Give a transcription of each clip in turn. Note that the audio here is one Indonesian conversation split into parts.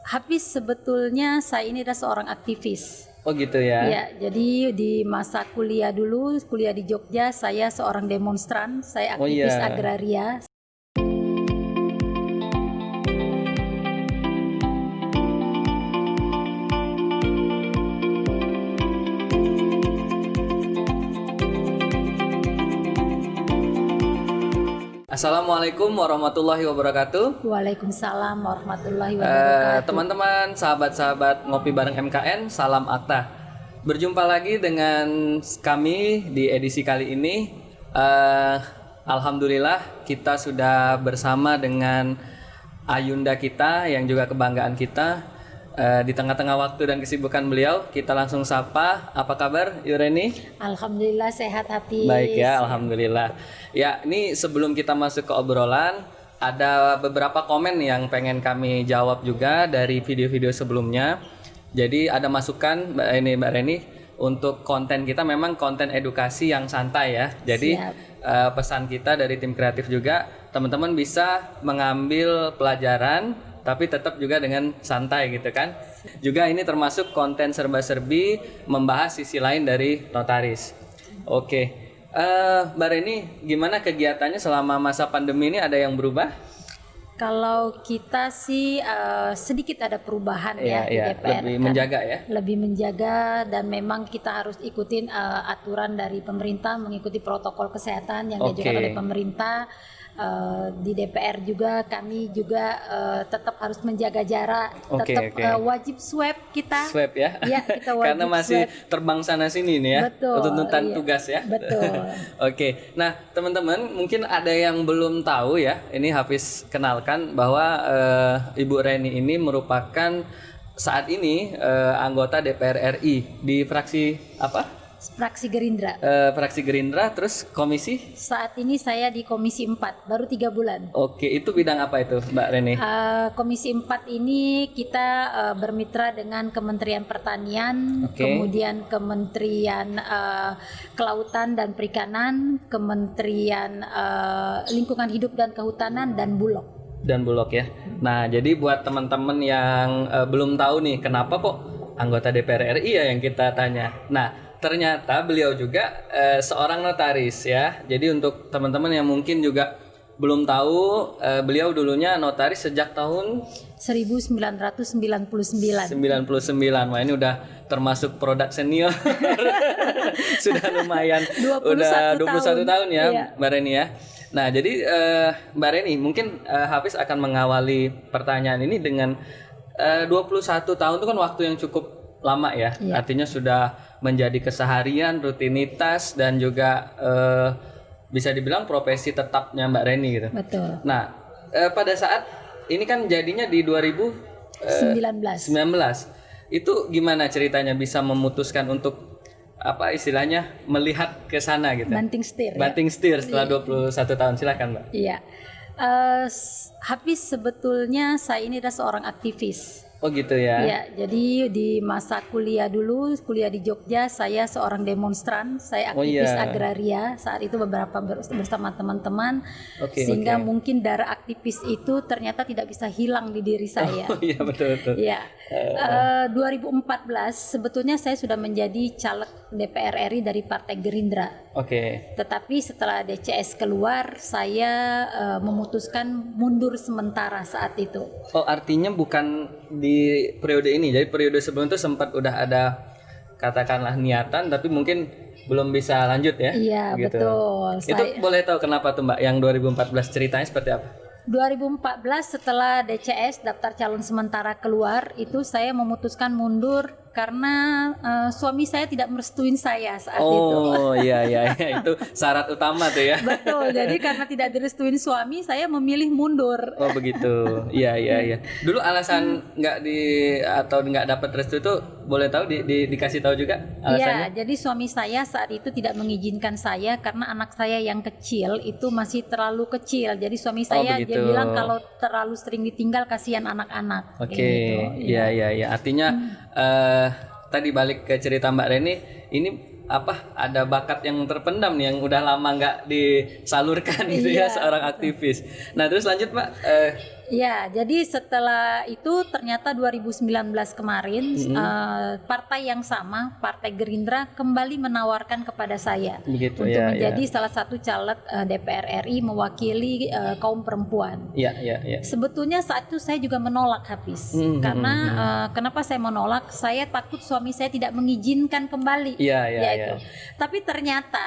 Hafiz sebetulnya saya ini adalah seorang aktivis. Oh gitu ya. Ya, jadi di masa kuliah dulu, kuliah di Jogja, saya seorang demonstran, saya Oh aktivis iya. agraria. Assalamualaikum warahmatullahi wabarakatuh. Waalaikumsalam warahmatullahi wabarakatuh. Teman-teman, sahabat-sahabat ngopi bareng MKN, salam akta. Berjumpa lagi dengan kami di edisi kali ini. Alhamdulillah kita sudah bersama dengan Ayunda kita yang juga kebanggaan kita. Di tengah-tengah waktu dan kesibukan beliau, kita langsung sapa. Apa kabar, Yureni? Alhamdulillah sehat Hafiz. Baik ya, alhamdulillah. Ya, ini sebelum kita masuk ke obrolan, ada beberapa komen yang pengen kami jawab juga dari video-video sebelumnya. Jadi ada masukan Mbak Reni untuk konten kita memang konten edukasi yang santai ya. Jadi pesan kita dari tim kreatif juga, teman-teman bisa mengambil pelajaran tapi tetap juga dengan santai gitu kan. Juga ini termasuk konten serba-serbi membahas sisi lain dari notaris. Oke. Mbak Reni, gimana kegiatannya selama masa pandemi ini, ada yang berubah? Kalau kita sih sedikit ada perubahan di DPR. Lebih menjaga ya? Lebih menjaga, dan memang kita harus ikutin aturan dari pemerintah, mengikuti protokol kesehatan yang diajukan oleh pemerintah. Di DPR juga kami juga tetap harus menjaga jarak, tetap wajib swab kita. Swab ya? Iya, kita wajib karena masih swab. terbang sana sini nih ya. Betul. Tuntutan tugas ya. Betul. Oke. Nah, teman-teman mungkin ada yang belum tahu ya. Ini Hafiz kenalkan bahwa Ibu Reni ini merupakan saat ini anggota DPR RI di fraksi apa? Fraksi Gerindra. Fraksi Gerindra, terus komisi? Saat ini saya di Komisi 4, baru 3 bulan. Oke, itu bidang apa itu Mbak Reni? Komisi 4 ini kita bermitra dengan Kementerian Pertanian, kemudian Kementerian Kelautan dan Perikanan, Kementerian Lingkungan Hidup dan Kehutanan, dan Bulog. Dan Bulog ya. Nah, jadi buat teman-teman yang belum tahu nih, kenapa kok anggota DPR RI ya yang kita tanya. Nah, ternyata beliau juga seorang notaris ya. Jadi untuk teman-teman yang mungkin juga belum tahu, beliau dulunya notaris sejak tahun 1999. 99. Wah, ini udah termasuk produk senior. Sudah lumayan. 21 tahun ya, iya. Mbak Reni ya. Nah, jadi Mbak Reni mungkin Hafiz akan mengawali pertanyaan ini dengan 21 tahun itu kan waktu yang cukup lama ya. Artinya sudah menjadi keseharian, rutinitas, dan juga bisa dibilang profesi tetapnya Mbak Reni gitu. Betul. Nah, pada saat ini kan jadinya di 2019. Itu gimana ceritanya bisa memutuskan untuk apa istilahnya melihat ke sana gitu? Banting setir. Banting setir setelah 21 tahun. Silakan, Mbak. Iya. Hafiz sebetulnya saya ini adalah seorang aktivis. Oh gitu ya. Ya, jadi di masa kuliah dulu, kuliah di Jogja, saya seorang demonstran, saya aktivis agraria saat itu bersama teman-teman, sehingga mungkin darah aktivis itu ternyata tidak bisa hilang di diri saya. Oh iya, betul. Ya, 2014 sebetulnya saya sudah menjadi caleg DPR RI dari Partai Gerindra. Tetapi setelah DCS keluar, saya memutuskan mundur sementara saat itu. Oh, artinya bukan di periode ini, jadi periode sebelum itu sempat udah ada katakanlah niatan, tapi mungkin belum bisa lanjut ya? Iya, gitu. Betul. Itu boleh tahu kenapa tuh Mbak, yang 2014 ceritanya seperti apa? 2014 setelah DCS daftar calon sementara keluar, itu saya memutuskan mundur karena suami saya tidak merestuin saya saat itu. Oh iya itu syarat utama tuh ya. Betul. Jadi karena tidak direstuin suami, saya memilih mundur. Oh begitu. Iya. Dulu alasan nggak dapat restu itu boleh tahu dikasih tahu juga alasannya? Iya. Jadi suami saya saat itu tidak mengizinkan saya karena anak saya yang kecil itu masih terlalu kecil. Jadi suami saya dia bilang kalau terlalu sering ditinggal kasihan anak-anak. Iya. Artinya tadi balik ke cerita Mbak Reni, ini ada bakat yang terpendam nih yang udah lama nggak disalurkan gitu ya, seorang aktivis. Nah terus lanjut Mbak, Ya, jadi setelah itu ternyata 2019 kemarin partai yang sama, Partai Gerindra kembali menawarkan kepada saya Begitu, untuk ya, menjadi ya. salah satu caleg DPR RI mewakili kaum perempuan. Iya, iya, iya. Sebetulnya saat itu saya juga menolak Hafiz, karena kenapa saya menolak? Saya takut suami saya tidak mengizinkan kembali. Iya, iya, yaitu. iya. Tapi ternyata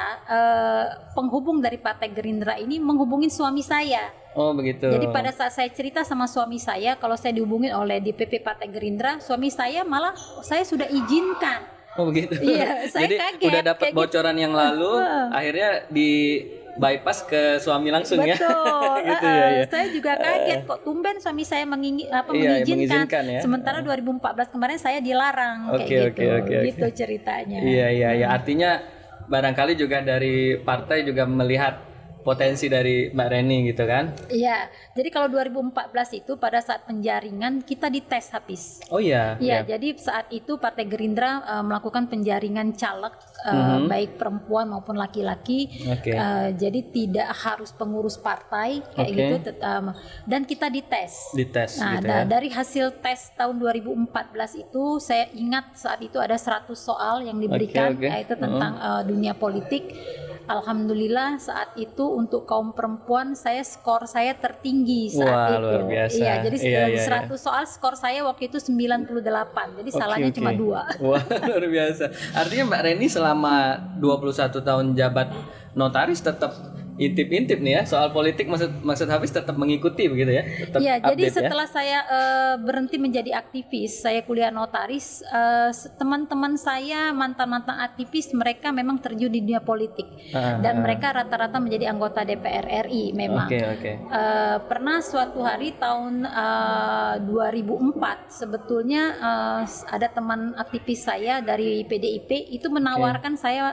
penghubung dari Partai Gerindra ini menghubungin suami saya. Oh, begitu. Jadi pada saat saya cerita sama suami saya kalau saya dihubungin oleh DPP Partai Gerindra, suami saya malah saya sudah izinkan. Oh, begitu. Iya, saya Jadi kaget. udah dapat Kayak bocoran yang lalu, akhirnya di bypass ke suami langsung ya. Betul. Gitu ya. Saya juga kaget kok tumben suami saya Iya, mengizinkan. ya. Sementara 2014 kemarin saya dilarang kayak gitu. Gitu ceritanya. Iya. Artinya barangkali juga dari partai juga melihat potensi dari Mbak Reni gitu kan? Iya. Jadi kalau 2014 itu pada saat penjaringan kita dites habis. Oh iya. Iya, jadi saat itu Partai Gerindra melakukan penjaringan caleg baik perempuan maupun laki-laki. Jadi tidak harus pengurus partai kayak gitu dan kita dites. Dites Nah, gitu ya. dari hasil tes tahun 2014 itu saya ingat saat itu ada 100 soal yang diberikan yaitu tentang dunia politik. Alhamdulillah saat itu untuk kaum perempuan skor saya tertinggi saat itu. Luar biasa. Iya, jadi Iya. 100 soal skor saya waktu itu 98. Jadi salahnya cuma 2. Wah, luar biasa. Artinya Mbak Reni selama 21 tahun jabat notaris tetap intip-intip nih ya soal politik, maksud Hafiz tetap mengikuti begitu ya? Iya, jadi setelah saya berhenti menjadi aktivis, saya kuliah notaris, teman-teman saya mantan-mantan aktivis mereka memang terjun di dunia politik dan mereka rata-rata menjadi anggota DPR RI memang. Pernah suatu hari tahun 2004 sebetulnya ada teman aktivis saya dari PDIP itu menawarkan saya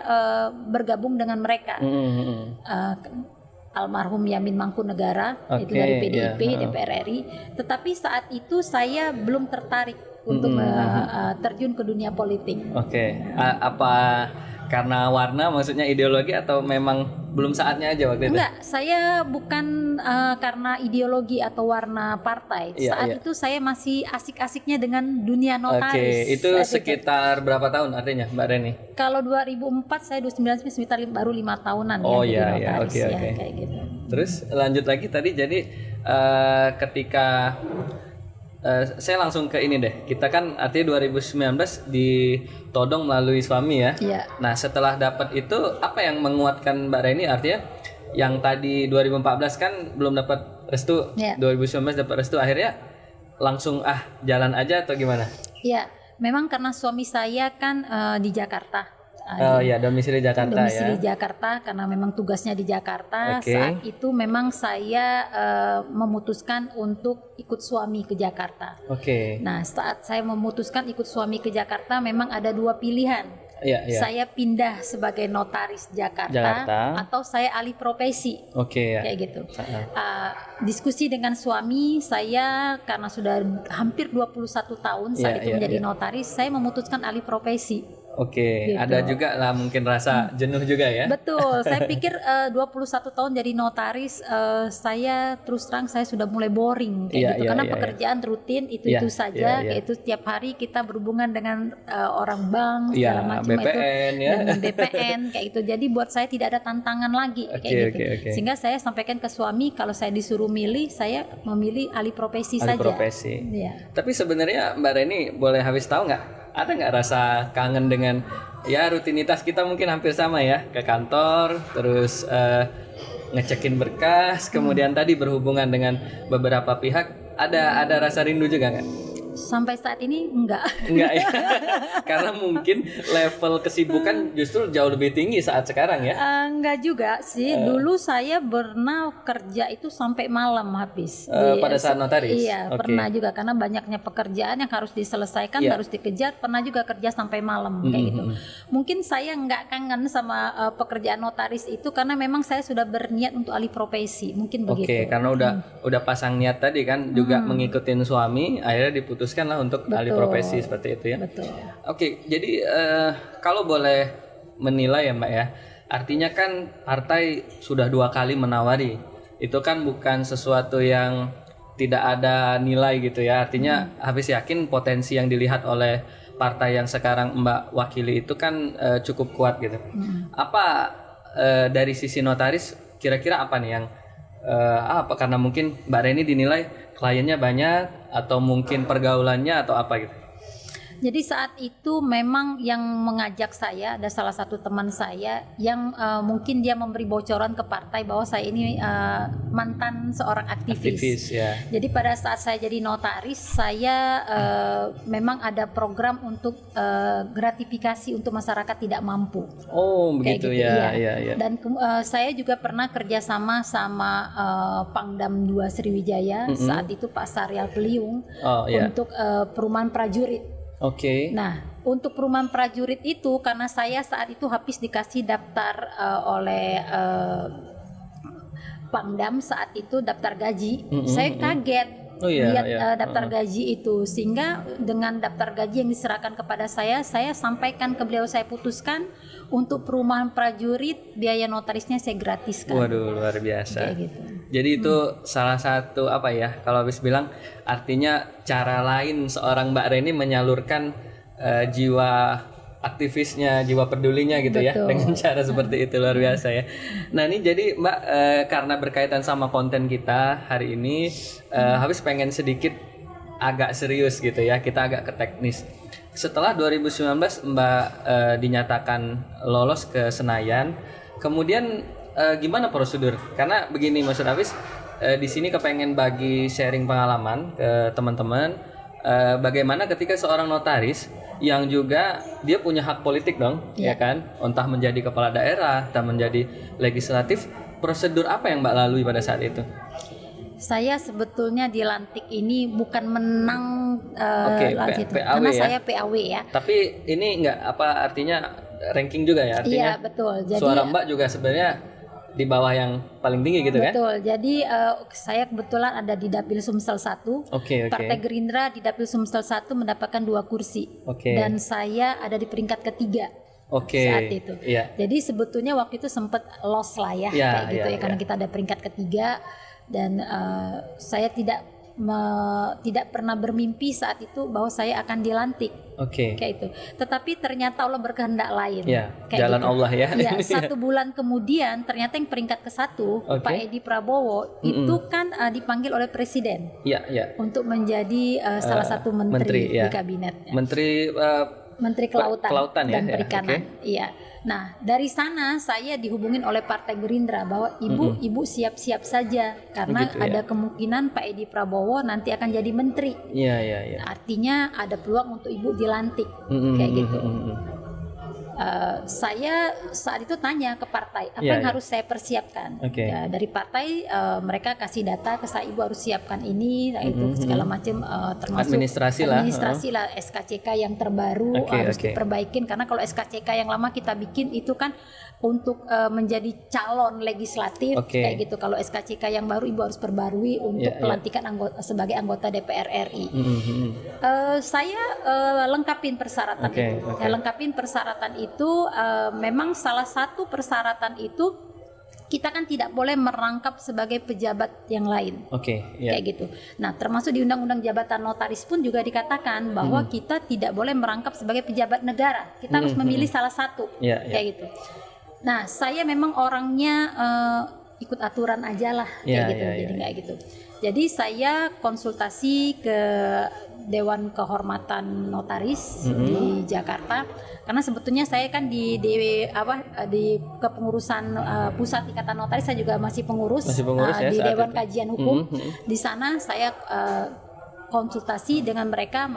bergabung dengan mereka. Almarhum Yamin Mangkunegara itu dari PDIP DPR RI, tetapi saat itu saya belum tertarik untuk terjun ke dunia politik. Apa karena warna, maksudnya ideologi, atau memang belum saatnya aja waktu itu? Enggak, saya bukan karena ideologi atau warna partai. Saat itu saya masih asik-asiknya dengan dunia notaris. Itu sekitar berapa tahun artinya Mbak Reni? Kalau 2004 saya 2019 sekitar baru 5 tahunan jadi notaris kayak gitu. Terus lanjut lagi tadi, jadi ketika saya langsung ke ini deh. Kita kan artinya 2019 ditodong melalui suami ya. Nah, setelah dapat itu apa yang menguatkan Mbak Reni? Artinya yang tadi 2014 kan belum dapat restu, 2019 dapat restu, akhirnya langsung jalan aja atau gimana? Iya, memang karena suami saya kan di Jakarta. Domisili Jakarta domisili Jakarta karena memang tugasnya di Jakarta. Saat itu memang saya memutuskan untuk ikut suami ke Jakarta. Nah, saat saya memutuskan ikut suami ke Jakarta memang ada 2 pilihan. Saya pindah sebagai notaris Jakarta atau saya alih profesi. Kayak gitu. Diskusi dengan suami saya karena sudah hampir 21 tahun saat itu menjadi notaris, saya memutuskan alih profesi. Gitu. Ada juga lah mungkin rasa jenuh juga ya. Betul, saya pikir 21 tahun jadi notaris, saya terus terang saya sudah mulai boring kayak gitu karena pekerjaan rutin itu saja, yaitu setiap hari kita berhubungan dengan orang bank segala macam BPN, itu dengan BPN kayak gitu. Jadi buat saya tidak ada tantangan lagi kayak gitu. Sehingga saya sampaikan ke suami kalau saya disuruh milih, saya memilih alih profesi saja. Tapi sebenarnya Mbak Reni boleh Hafiz tahu nggak? Ada nggak rasa kangen dengan rutinitas kita mungkin hampir sama ya, ke kantor terus ngecekin berkas, kemudian tadi berhubungan dengan beberapa pihak, ada rasa rindu juga nggak? Sampai saat ini enggak ya. Karena mungkin level kesibukan justru jauh lebih tinggi saat sekarang ya. Enggak juga sih. Dulu saya pernah kerja itu sampai malam habis. Pada saat notaris? Iya, pernah juga karena banyaknya pekerjaan yang harus diselesaikan, harus dikejar. Pernah juga kerja sampai malam kayak gitu. Mungkin saya enggak kangen sama pekerjaan notaris itu karena memang saya sudah berniat untuk alih profesi. Mungkin begitu. Karena udah pasang niat tadi kan, juga mengikutin suami, akhirnya diputuskan lah untuk alih profesi seperti itu ya. Jadi kalau boleh menilai ya Mbak ya, artinya kan partai sudah 2 kali menawari, itu kan bukan sesuatu yang tidak ada nilai gitu ya. Artinya Hafiz yakin potensi yang dilihat oleh partai yang sekarang Mbak wakili itu kan cukup kuat gitu. Apa dari sisi notaris kira-kira apa nih yang apa, karena mungkin Mbak Reni dinilai kliennya banyak atau mungkin pergaulannya atau apa gitu? Jadi saat itu memang yang mengajak saya ada salah satu teman saya yang mungkin dia memberi bocoran ke partai bahwa saya ini mantan seorang aktivis. Ya. Jadi pada saat saya jadi notaris, saya memang ada program untuk gratifikasi untuk masyarakat tidak mampu. Oh begitu gitu, ya, iya. ya. Dan saya juga pernah kerjasama sama Pangdam 2 Sriwijaya saat itu Pak Saryal Peliung untuk perumahan prajurit. Oke. Nah, untuk perumahan prajurit itu karena saya saat itu habis dikasih daftar oleh Pangdam saat itu daftar gaji, saya kaget lihat daftar gaji itu, sehingga dengan daftar gaji yang diserahkan kepada saya sampaikan ke beliau, saya putuskan untuk perumahan prajurit biaya notarisnya saya gratiskan. Waduh, luar biasa. Kayak gitu. Jadi itu salah satu apa ya, kalau habis bilang artinya cara lain seorang Mbak Reni menyalurkan jiwa aktivisnya, jiwa pedulinya gitu. Betul. Ya, dengan cara seperti itu, luar biasa ya. Nah ini jadi Mbak karena berkaitan sama konten kita hari ini, habis pengen sedikit agak serius gitu ya, kita agak ke teknis. Setelah 2019 Mbak dinyatakan lolos ke Senayan, kemudian gimana prosedur? Karena begini Mas Hafiz, di sini kepengen bagi sharing pengalaman ke teman-teman, bagaimana ketika seorang notaris yang juga dia punya hak politik dong, ya kan? Entah menjadi kepala daerah, entah menjadi legislatif, prosedur apa yang Mbak lalui pada saat itu? Saya sebetulnya dilantik ini bukan menang PAW karena ya? saya PAW ya. Tapi ini enggak apa artinya ranking juga ya, artinya. Iya, betul. Jadi suara Mbak juga sebenarnya di bawah yang paling tinggi gitu kan? Betul. Jadi saya kebetulan ada di Dapil Sumsel 1. Partai Gerindra di Dapil Sumsel 1 mendapatkan 2 kursi. Dan saya ada di peringkat ketiga. Saat itu. Jadi sebetulnya waktu itu sempat loss lah ya, kayak gitu ya, karena kita ada peringkat ketiga, dan saya tidak pernah bermimpi saat itu bahwa saya akan dilantik. Kayak itu. Tetapi ternyata Allah berkehendak lain. Kayak jalan gitu. Allah ya. 1 bulan kemudian ternyata yang peringkat ke-1 Pak Edi Prabowo itu kan dipanggil oleh Presiden untuk menjadi salah satu menteri di kabinetnya. Menteri Kelautan dan Perikanan. Iya. Nah, dari sana saya dihubungin oleh Partai Gerindra bahwa ibu siap-siap saja karena ada kemungkinan Pak Edi Prabowo nanti akan jadi menteri. Artinya ada peluang untuk ibu dilantik, kayak gitu. Saya saat itu tanya ke partai apa yang harus saya persiapkan. Ya, dari partai mereka kasih data ke saya, ibu harus siapkan ini, itu segala macam, termasuk administrasi lah, SKCK yang terbaru harus diperbaikin, karena kalau SKCK yang lama kita bikin itu kan untuk menjadi calon legislatif, kayak gitu. Kalau SKCK yang baru ibu harus perbarui untuk pelantikan sebagai anggota DPR RI. Saya lengkapin persyaratan itu. Saya lengkapin persyaratan itu, memang salah satu persyaratan itu kita kan tidak boleh merangkap sebagai pejabat yang lain, kayak gitu. Nah, termasuk di Undang-Undang Jabatan Notaris pun juga dikatakan bahwa kita tidak boleh merangkap sebagai pejabat negara. Kita harus memilih salah satu, kayak gitu. Nah, saya memang orangnya ikut aturan aja lah, kayak gitu. Jadi nggak gitu. Jadi saya konsultasi ke Dewan Kehormatan Notaris di Jakarta, karena sebetulnya saya kan di kepengurusan pusat Ikatan Notaris, saya juga masih pengurus di Dewan Kajian Hukum. Di sana saya konsultasi dengan mereka,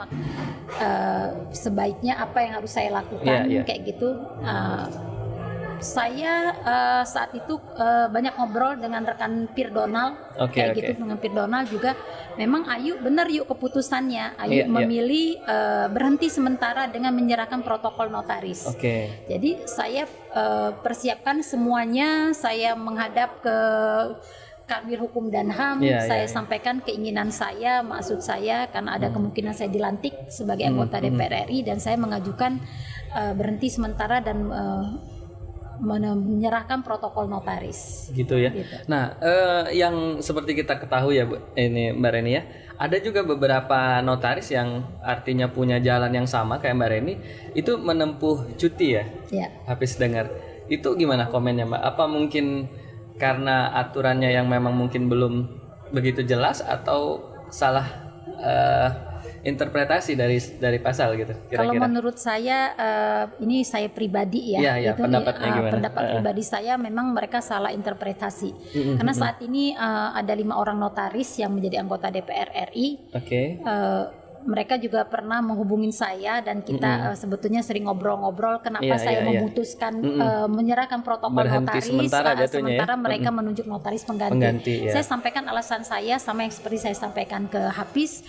sebaiknya apa yang harus saya lakukan, kayak gitu. Saya saat itu banyak ngobrol dengan rekan Pir Donald, gitu, dengan Pir Donald juga. Memang benar keputusannya, memilih berhenti sementara dengan menyerahkan protokol notaris. Jadi saya persiapkan semuanya, saya menghadap ke Kanwil Hukum dan HAM, saya sampaikan keinginan saya, maksud saya, karena ada kemungkinan saya dilantik sebagai anggota DPR RI, dan saya mengajukan berhenti sementara dan menyerahkan protokol notaris. Gitu ya. Gitu. Nah, yang seperti kita ketahui ya, Bu, ini Mbak Reni ya, ada juga beberapa notaris yang artinya punya jalan yang sama kayak Mbak Reni, itu menempuh cuti ya. Ya. Habis dengar. Itu gimana komennya, Mbak? Apa mungkin karena aturannya yang memang mungkin belum begitu jelas atau salah interpretasi dari pasal gitu Kalau kira-kira? menurut saya ini saya pribadi ya, Iya, itu pendapatnya gimana? pendapat pribadi saya memang mereka salah interpretasi. Karena saat ini ada 5 orang notaris yang menjadi anggota DPR RI. Oke. Mereka juga pernah menghubungin saya dan kita sebetulnya sering ngobrol-ngobrol kenapa saya memutuskan menyerahkan protokol Berhenti notaris sementara jatuhnya sementara ya? mereka menunjuk notaris pengganti. Ya. Saya sampaikan alasan saya sama yang seperti saya sampaikan ke Hafiz.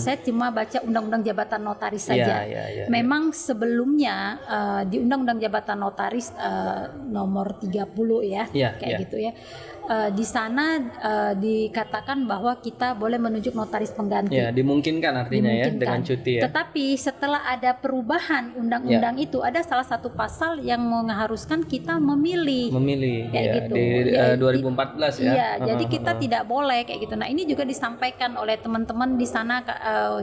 Saya cuma baca undang-undang jabatan notaris saja. Memang sebelumnya di undang-undang jabatan notaris nomor 30 ya, kayak gitu ya. Di sana dikatakan bahwa kita boleh menunjuk notaris pengganti. Ya, dimungkinkan artinya ya dengan cuti ya. Tetapi setelah ada perubahan undang-undang itu ada salah satu pasal yang mengharuskan kita memilih kayak gitu. Di 2014 ya. Iya, jadi kita tidak boleh kayak gitu. Nah, ini juga disampaikan oleh teman-teman di sana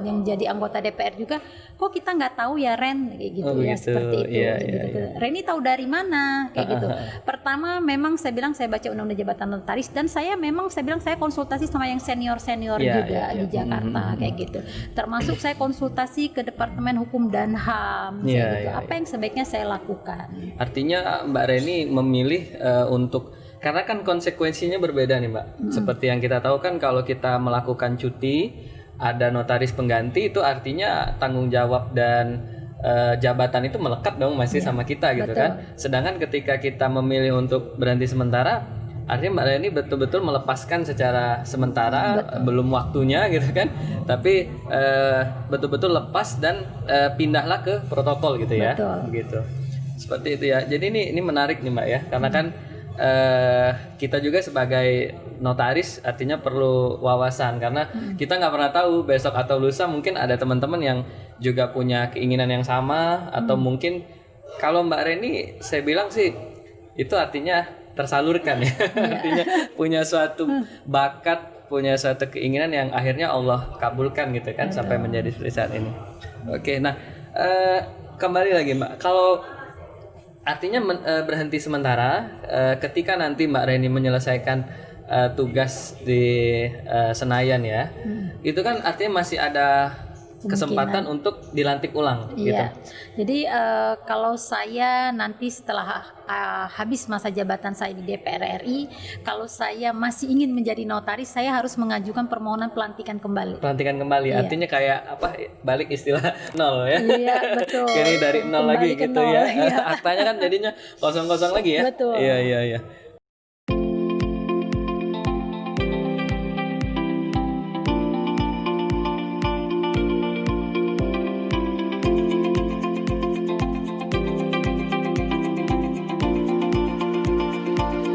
yang jadi anggota DPR juga. Kok kita nggak tahu ya Ren kayak gitu ya, seperti itu. Gitu. Reni tahu dari mana kayak gitu. Pertama memang saya bilang saya baca undang-undang jabatan notaris dan saya bilang saya konsultasi sama yang senior juga di Jakarta kayak gitu. Termasuk saya konsultasi ke Departemen Hukum dan HAM gitu. Apa yang sebaiknya saya lakukan. Artinya Mbak Reni memilih untuk karena kan konsekuensinya berbeda nih Mbak. Seperti yang kita tahu kan kalau kita melakukan cuti ada notaris pengganti itu artinya tanggung jawab dan jabatan itu melekat dong masih sama kita gitu kan. Sedangkan ketika kita memilih untuk berhenti sementara artinya Mbak Reni betul-betul melepaskan secara sementara belum waktunya gitu kan. Tapi betul-betul lepas dan pindahlah ke protokol gitu ya. Gitu. Seperti itu ya. Jadi ini menarik nih Mbak ya. Karena kan kita juga sebagai notaris artinya perlu wawasan karena kita nggak pernah tahu besok atau lusa mungkin ada teman-teman yang juga punya keinginan yang sama atau mungkin kalau Mbak Reni saya bilang sih itu artinya tersalurkan ya. Artinya punya suatu bakat, punya suatu keinginan yang akhirnya Allah kabulkan gitu kan sampai menjadi seperti saat ini. Oke, nah kembali lagi Mbak, kalau artinya berhenti sementara ketika nanti Mbak Reni menyelesaikan tugas di Senayan ya, itu kan artinya masih ada kesempatan untuk dilantik ulang gitu. Jadi kalau saya nanti setelah habis masa jabatan saya di DPR RI, kalau saya masih ingin menjadi notaris, saya harus mengajukan permohonan pelantikan kembali. Artinya kayak apa balik istilah nol ya. Iya, betul. Ini dari nol lagi gitu ya. Iya. Aktanya kan jadinya kosong-kosong lagi ya. Betul. Iya.